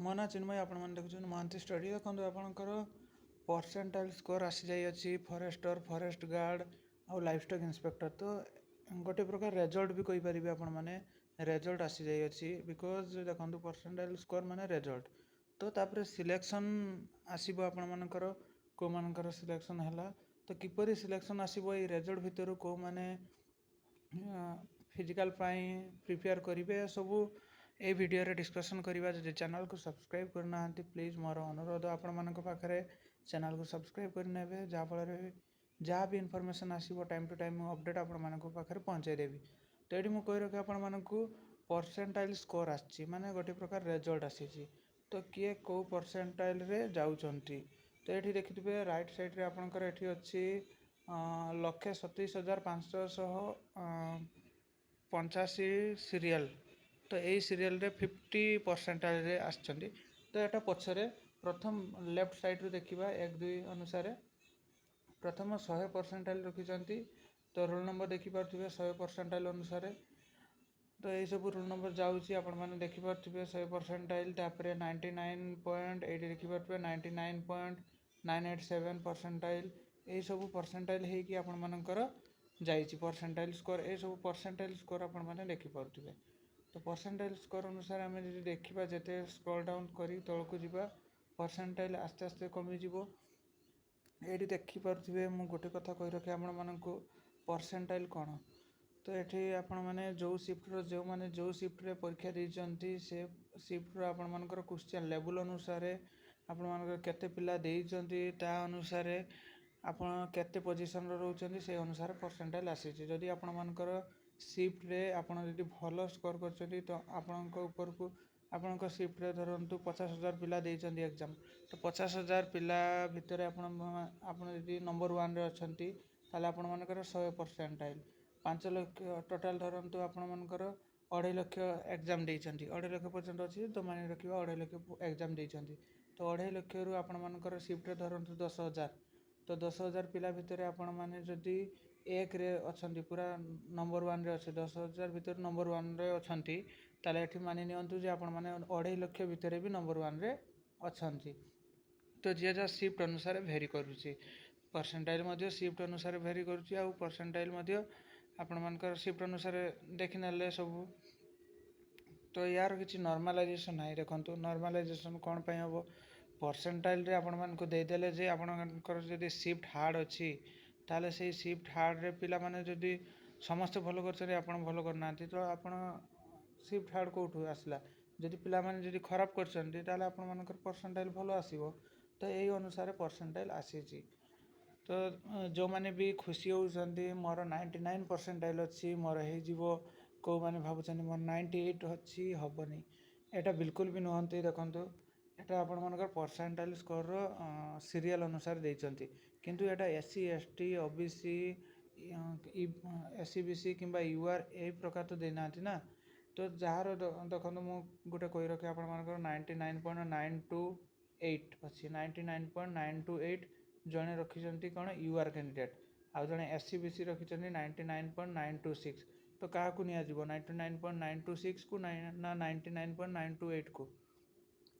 ମୋ ନାଁ ଚିନ୍ମୟ, ଆପଣମାନେ ଦେଖୁଛନ୍ତି ମହାନ୍ତି ଷ୍ଟଡି। ଦେଖନ୍ତୁ ଆପଣଙ୍କର ପରସେଣ୍ଟାଇଲ୍ ସ୍କୋର ଆସିଯାଇଅଛି ଫରେଷ୍ଟର, ଫରେଷ୍ଟ ଗାର୍ଡ଼ ଆଉ ଲାଇଫଷ୍ଟକ୍ ଇନ୍ସପେକ୍ଟର। ତ ଗୋଟେ ପ୍ରକାର ରେଜଲ୍ଟ ବି କହିପାରିବେ ଆପଣମାନେ, ରେଜଲ୍ଟ ଆସିଯାଇଅଛି। ବିକଜ୍ ଦେଖନ୍ତୁ ପରସେଣ୍ଟାଇଲ୍ ସ୍କୋର ମାନେ ରେଜଲ୍ଟ। ତ ତାପରେ ସିଲେକ୍ସନ୍ ଆସିବ ଆପଣମାନଙ୍କର, କେଉଁମାନଙ୍କର ସିଲେକ୍ସନ୍ ହେଲା। ତ କିପରି ସିଲେକ୍ସନ୍ ଆସିବ, ଏଇ ରେଜଲ୍ଟ ଭିତରୁ କେଉଁମାନେ ଫିଜିକାଲ୍ ପାଇଁ ପ୍ରିପେୟାର କରିବେ, ସବୁ এই ভিডিওରେ ଡିସ୍କସନ୍ କରିବା। ଯଦି ଚ୍ୟାନେଲକୁ ସବସ୍କ୍ରାଇବ୍ କରିନାହାନ୍ତି ପ୍ଲିଜ୍ ମୋର ଅନୁରୋଧ ଆପଣମାନଙ୍କ ପାଖରେ ଚ୍ୟାନେଲକୁ ସବସ୍କ୍ରାଇବ୍ କରିନେବେ, ଯାହାଫଳରେ ଯାହା ବି ଇନଫର୍ମେସନ୍ ଆସିବ ଟାଇମ୍ ଟୁ ଟାଇମ୍ ମୁଁ ଅପଡ଼େଟ୍ ଆପଣମାନଙ୍କ ପାଖରେ ପହଞ୍ଚାଇଦେବି। ତ ଏଠି ମୁଁ କହି ରଖି ଆପଣମାନଙ୍କୁ ପରସେଣ୍ଟାଇଲ୍ ସ୍କୋର ଆସିଛି, ମାନେ ଗୋଟେ ପ୍ରକାର ରେଜଲ୍ଟ ଆସିଛି। ତ କିଏ କେଉଁ ପରସେଣ୍ଟାଇଲ୍ରେ ଯାଉଛନ୍ତି। ତ ଏଠି ଦେଖିଥିବେ ରାଇଟ୍ ସାଇଡ଼୍ରେ ଆପଣଙ୍କର ଏଠି ଅଛି 1,27,585 ସିରିଏଲ୍। ତ ଏଇ ସିରିଏଲରେ 50% ଆସିଛନ୍ତି। ତ ଏଟା ପଛରେ ପ୍ରଥମ ଲେଫ୍ଟ ସାଇଡ଼୍ରୁ ଦେଖିବା 1, 2 ଅନୁସାରେ ପ୍ରଥମ 100% ରଖିଛନ୍ତି। ତ ରୋଲ୍ ନମ୍ବର ଦେଖିପାରୁଥିବେ 100% ଅନୁସାରେ। ତ ଏଇସବୁ ରୋଲ୍ ନମ୍ବର ଯାଉଛି, ଆପଣମାନେ ଦେଖିପାରୁଥିବେ 100%। ତାପରେ 99 ଏଇଠି ଦେଖିପାରୁଥିବେ 99.987%। ଏଇସବୁ ପରସେଣ୍ଟାଇଲ୍ ହେଇକି ଆପଣମାନଙ୍କର ଯାଇଛି ପରସେଣ୍ଟାଇଲ୍ ସ୍କୋର। ଏସବୁ ପରସେଣ୍ଟାଇଲ୍ ସ୍କୋର ଆପଣମାନେ ଦେଖିପାରୁଥିବେ। ତ ପରସେଣ୍ଟାଇଲ୍ ସ୍କୋର ଅନୁସାରେ ଆମେ ଯଦି ଦେଖିବା, ଯେତେ ସ୍କ୍ରଲ୍ ଡାଉନ୍ କରି ତଳକୁ ଯିବା ପରସେଣ୍ଟାଇଲ୍ ଆସ୍ତେ ଆସ୍ତେ କମିଯିବ। ଏଇଠି ଦେଖିପାରୁଥିବେ ମୁଁ ଗୋଟେ କଥା କହି ରଖି ଆପଣମାନଙ୍କୁ, ପରସେଣ୍ଟାଇଲ୍ କ'ଣ। ତ ଏଠି ଆପଣମାନେ ଯେଉଁମାନେ ଯେଉଁ ସିଫ୍ଟରେ ପରୀକ୍ଷା ଦେଇଛନ୍ତି, ସେ ସିଫ୍ଟର ଆପଣମାନଙ୍କର କ୍ୱେଶ୍ଚିନ୍ ଲେବୁଲ୍ ଅନୁସାରେ ଆପଣମାନଙ୍କର କେତେ ପିଲା ଦେଇଛନ୍ତି, ତା ଅନୁସାରେ ଆପଣ କେତେ ପୋଜିସନ୍ରେ ରହୁଛନ୍ତି, ସେ ଅନୁସାରେ ପରସେଣ୍ଟାଇଲ୍ ଆସିଛି। ଯଦି ଆପଣମାନଙ୍କର ସିଫ୍ଟରେ ଆପଣ ଯଦି ଭଲ ସ୍କୋର କରିଛନ୍ତି, ତ ଆପଣଙ୍କ ଉପରକୁ ଆପଣଙ୍କ ସିଫ୍ଟରେ ଧରନ୍ତୁ 50,000 ପିଲା ଦେଇଛନ୍ତି ଏକ୍ଜାମ୍। ତ 50,000 ପିଲା ଭିତରେ ଆପଣ ଯଦି ନମ୍ବର 1ରେ ଅଛନ୍ତି, ତାହେଲେ ଆପଣମାନଙ୍କର 100%। 5 ଲକ୍ଷ ଟୋଟାଲ୍ ଧରନ୍ତୁ ଆପଣମାନଙ୍କର 2.5 ଲକ୍ଷ ଏକ୍ଜାମ୍ ଦେଇଛନ୍ତି, 2.5 ଲକ୍ଷ ପର୍ଯ୍ୟନ୍ତ ଅଛି ତ ମାନି ରଖିବା 2.5 ଲକ୍ଷ ଏକ୍ଜାମ୍ ଦେଇଛନ୍ତି। ତ 2.5 ଲକ୍ଷରୁ ଆପଣମାନଙ୍କର ସିଫ୍ଟରେ ଧରନ୍ତୁ 10,000। ତ 10,000 ପିଲା ଭିତରେ ଆପଣମାନେ ଯଦି 1ରେ ଅଛନ୍ତି, ପୁରା ନମ୍ବର 1ରେ ଅଛି, 10,000 ଭିତରେ ନମ୍ବର 1ରେ ଅଛନ୍ତି, ତାହେଲେ ଏଠି ମାନି ନିଅନ୍ତୁ ଯେ ଆପଣମାନେ 2.5 ଲକ୍ଷ ଭିତରେ ବି ନମ୍ବର 1ରେ ଅଛନ୍ତି। ତ ଯିଏ ଯାହା ସିଫ୍ଟ ଅନୁସାରେ ଭେରି କରୁଛି, ପରସେଣ୍ଟାଇଲ୍ ମଧ୍ୟ ସିଫ୍ଟ ଅନୁସାରେ ଭେରି କରୁଛି। ଆଉ ପରସେଣ୍ଟାଇଲ୍ ମଧ୍ୟ ଆପଣମାନଙ୍କର ସିଫ୍ଟ ଅନୁସାରେ ଦେଖିନେଲେ ସବୁ। ତ ୟାର କିଛି ନର୍ମାଲାଇଜେସନ୍ ନାହିଁ। ଦେଖନ୍ତୁ ନର୍ମାଲାଇଜେସନ୍ କ'ଣ ପାଇଁ ହେବ, ପରସେଣ୍ଟାଇଲ୍ରେ ଆପଣମାନଙ୍କୁ ଦେଇଦେଲେ ଯେ ଆପଣଙ୍କର ଯଦି ସିଫ୍ଟ ହାର୍ଡ଼ ଅଛି, ତାହେଲେ ସେଇ ସିଫ୍ଟ ହାର୍ଡ଼ରେ ପିଲାମାନେ ଯଦି ସମସ୍ତେ ଭଲ କରିଛନ୍ତି, ଆପଣ ଭଲ କରିନାହାନ୍ତି, ତ ଆପଣ ସିଫ୍ଟ ହାର୍ଡ଼ କେଉଁଠୁ ଆସିଲା। ଯଦି ପିଲାମାନେ ଯଦି ଖରାପ କରିଛନ୍ତି, ତାହେଲେ ଆପଣମାନଙ୍କର ପରସେଣ୍ଟାଇଲ୍ ଭଲ ଆସିବ। ତ ଏଇ ଅନୁସାରେ ପରସେଣ୍ଟାଇଲ୍ ଆସିଛି। ତ ଯେଉଁମାନେ ବି ଖୁସି ହେଉଛନ୍ତି ମୋର 99% ଅଛି, ମୋର ହେଇଯିବ, କେଉଁମାନେ ଭାବୁଛନ୍ତି ମୋର 98 ଅଛି, ହେବନି, ଏଇଟା ବିଲକୁଲ ବି ନୁହନ୍ତି। ଦେଖନ୍ତୁ ଏଇଟା ଆପଣମାନଙ୍କର ପରସେଣ୍ଟାଇଲ୍ ସ୍କୋରର ସିରିଏଲ୍ ଅନୁସାରେ ଦେଇଛନ୍ତି। କିନ୍ତୁ ଏଇଟା SC, ST, OBC, SCBC କିମ୍ବା UR ଏଇ ପ୍ରକାର ତ ଦେଇନାହାନ୍ତି ନା। ତ ଯାହାର ଦେଖନ୍ତୁ ମୁଁ ଗୋଟେ କହି ରଖି ଆପଣମାନଙ୍କର 99.928 ଅଛି, 99.928 ଜଣେ ରଖିଛନ୍ତି କ'ଣ UR କ୍ୟାଣ୍ଡିଡେଟ୍, ଆଉ ଜଣେ SCBC ରଖିଛନ୍ତି 99.926। ତ କାହାକୁ ନିଆଯିବ, 99.926କୁ ନା 99.928କୁ?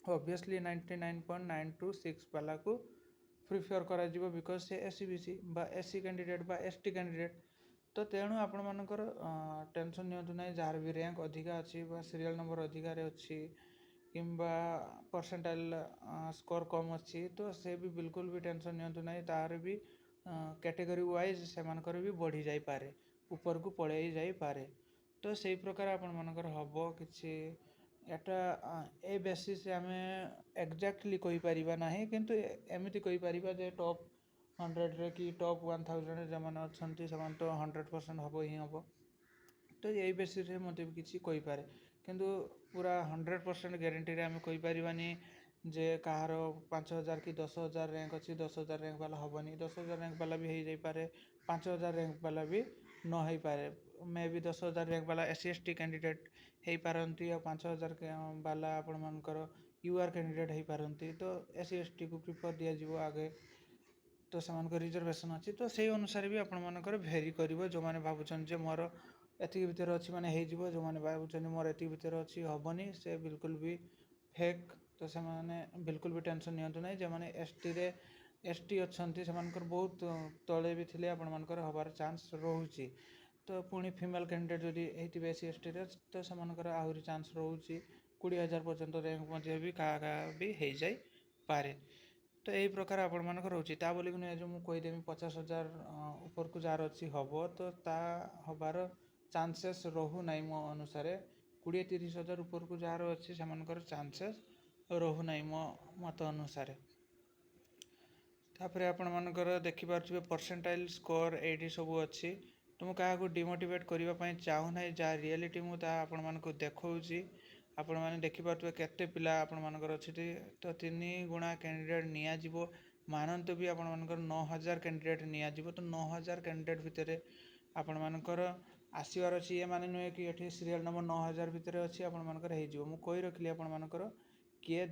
ଅବଭିୟସଲି 99.926 ବାଲାକୁ ପ୍ରିଫର୍ କରାଯିବ, ବିକଜ୍ ସେ SCBC ବା SC କ୍ୟାଣ୍ଡିଡେଟ୍ ବା ST କ୍ୟାଣ୍ଡିଡେଟ୍। ତ ତେଣୁ ଆପଣମାନଙ୍କର ଟେନସନ୍ ନିଅନ୍ତୁ ନାହିଁ। ଯାହାର ବି ର୍ୟାଙ୍କ ଅଧିକା ଅଛି ବା ସିରିଏଲ୍ ନମ୍ବର ଅଧିକାରେ ଅଛି କିମ୍ବା ପରସେଣ୍ଟାଇଲ୍ ସ୍କୋର କମ୍ ଅଛି, ତ ସେ ବି ବିଲକୁଲ ବି ଟେନସନ୍ ନିଅନ୍ତୁ ନାହିଁ। ତାହାର ବି କ୍ୟାଟେଗୋରୀ ୱାଇଜ୍ ସେମାନଙ୍କର ବି ବଢ଼ି ଯାଇପାରେ, ଉପରକୁ ପଳେଇ ଯାଇପାରେ। ତ ସେଇ ପ୍ରକାର ଆପଣମାନଙ୍କର ହେବ କିଛି। ଏଟା ଏ ବେସିସ୍ରେ ଆମେ ଏକ୍ଜାକ୍ଟଲି କହିପାରିବା ନାହିଁ, କିନ୍ତୁ ଏମିତି କହିପାରିବା ଯେ ଟପ୍ 100ରେ କି ଟପ୍ 1000ରେ ଯେଉଁମାନେ ଅଛନ୍ତି, ସେମାନେ ତ 100% ହେବ ହିଁ ହେବ। ତ ଏଇ ବେସିସ୍ରେ ମୋତେ ବି କିଛି କହିପାରେ, କିନ୍ତୁ ପୁରା 100% ଗ୍ୟାରେଣ୍ଟିରେ ଆମେ କହିପାରିବାନି ଯେ କାହାର 5,000 କି 10,000 ର୍ୟାଙ୍କ ଅଛି, 10,000 ର୍ୟାଙ୍କ ବାଲା ହେବନି। 10,000 ର୍ୟାଙ୍କ ବାଲା ବି ହେଇଯାଇପାରେ, 5,000 ର୍ୟାଙ୍କ ବାଲା ବି ନ ହେଇପାରେ। ମେ ବି 10,000 ର୍ୟାଙ୍କ ବାଲା SC ST କ୍ୟାଣ୍ଡିଡେଟ୍ ହେଇପାରନ୍ତି, ଆଉ 5,000 ବାଲା ଆପଣମାନଙ୍କର UR କ୍ୟାଣ୍ଡିଡେଟ୍ ହେଇପାରନ୍ତି। ତ SC STକୁ ପ୍ରିଫର୍ ଦିଆଯିବ ଆଗେ, ତ ସେମାନଙ୍କ ରିଜର୍ଭେସନ୍ ଅଛି। ତ ସେଇ ଅନୁସାରେ ବି ଆପଣମାନଙ୍କର ଭେରି କରିବ। ଯେଉଁମାନେ ଭାବୁଛନ୍ତି ଯେ ମୋର ଏତିକି ଭିତରେ ଅଛି ମାନେ ହେଇଯିବ, ଯେଉଁମାନେ ଭାବୁଛନ୍ତି ମୋର ଏତିକି ଭିତରେ ଅଛି ହେବନି, ସେ ବିଲକୁଲ ବି ଫେକ୍ तो से बिल्कुल भी टेंशन नियंतु नहीं जो मैंने एसटी अच्छा से बहुत तले भी थे आपर हबार चांस रोचे तो पुणी फीमेल कैंडिडेट जदि होती एस सी एस टी तो से आहरी चांस रोचे 20,000 पर्यंत रैंक मध्य भी क्या भी हो जाए पारे तो यही प्रकार आपण रोचे ता बोलिक नुहे जो मुझे कहीदेमी 50,000 ऊपर को जार अच्छी हम तो ता हबार चांसेस रोहू ना मो अनुसार 20-30,000 ऊपर को जार अच्छी से चांसेस रोहू ना मो मत अनुसार तापर आपण मानकर देखिपे परसेंटाइल स्कोर ये सब अच्छी तो मुझे क्या डिमोटिवेट करने चाहूना जहाँ रियलिटी मुझे आपण मानक देखी आपण मैंने देखिपे केते पिला आपण मानकर अच्छी तो 3 गुणा कैंडिडेट नियाजिबो मानंतु भी आपण मानकर 9,000 कैंडिडेट नियाजिबो तो 9,000 कैंडिडेट भितर आपण मानकर आसबार अच्छी ये माने नुहे कि ये सीरियल नंबर 9,000 भितर अच्छी आपण मानकर हो मुझे कही रखिली आपण मानकर किए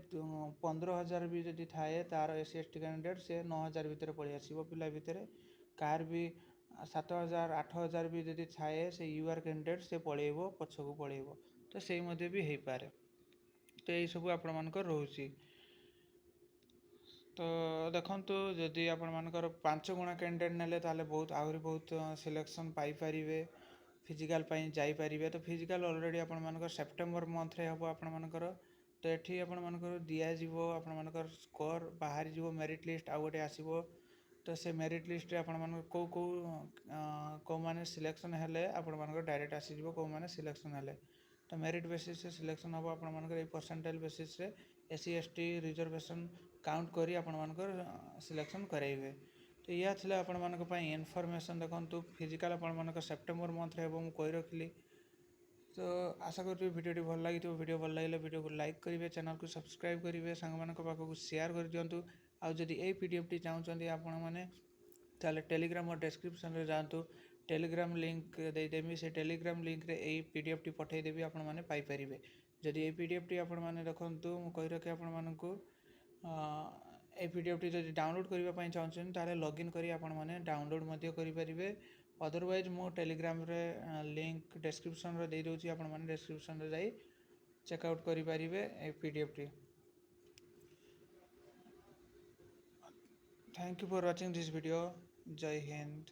15,000 भी जदि थाए तार एस एस टी कैंडिडेट से 9,000 भितर पलि आसो पिला भितर कार भी 7,000 8,000 भी जदि थाए से यूआर कैंडिडेट से पलैब पछक पलैब तो से भी हो पारे तो यही सब आपण मानकर रोचे तो देखु जदि आपण मानकर 5 गुणा कैंडिडेट नेले ताले बहुत आहरी बहुत सिलेक्शन पाई परिवे फिजिकल जाइपारे तो फिजिकल ऑलरेडी आपण मानकर सेप्टेम्बर मंथ रे हम आपण मानकर तो ये आपण मानकर दिज्व आपण मानकर स्कोर बाहरी जीव मेरिट लिस्ट आउ गोटे आसो तो से मेरिट लिस्ट रे आपण मानकर कौ माने सिलेक्शन हेले आपण मानकर डायरेक्ट आसीजिवो कौ माने सिलेक्शन हेले तो मेरिट बेसिस से सिलेक्शन हम आपण मानकर ए परसेंटाइल बेसिस रे एससी एसटी रिजर्वेशन काउंट करी आपण मानकर सिलेक्शन कराइबे तो या थिला आपण मानक पई इनफॉरमेशन देखंतु फिजिकल आपण मानकर सेप्टेम्बर मंथ रे हम कहि रखली तो आशा करूँ वीडियो भल लगी वीडियो भल लगे वीडियो को लाइक करेंगे चैनल को सब्सक्राइब करेंगे सांग मान पाखक शेयर कर दिंतु आदि ये पीडीएफ टी चाहते आपण मैंने ताले टेलीग्राम और डिस्क्रिप्शन रे जातु टेलीग्राम लिंक देदेमी से टेलीग्राम लिंक रे यही पीडीएफ टी पठेदेवी आपण मैंने पाइपर जदि ये पीडीएफ टी आपण मैंने देखु कही रखे आपण मानक ए पीडीएफ टी जब डाउनलोड करने चाहते ताले लॉगिन करी आपण मैंने डाउनलोड करेंगे अदरवाइज मो टेलीग्राम रे लिंक डिस्क्रिप्शन रे दे दोची आपण माने डिस्क्रिप्शन रे जाई चेकआउट करि परिबे ए पीडीएफ टी thank you for watching this video जय हिंद।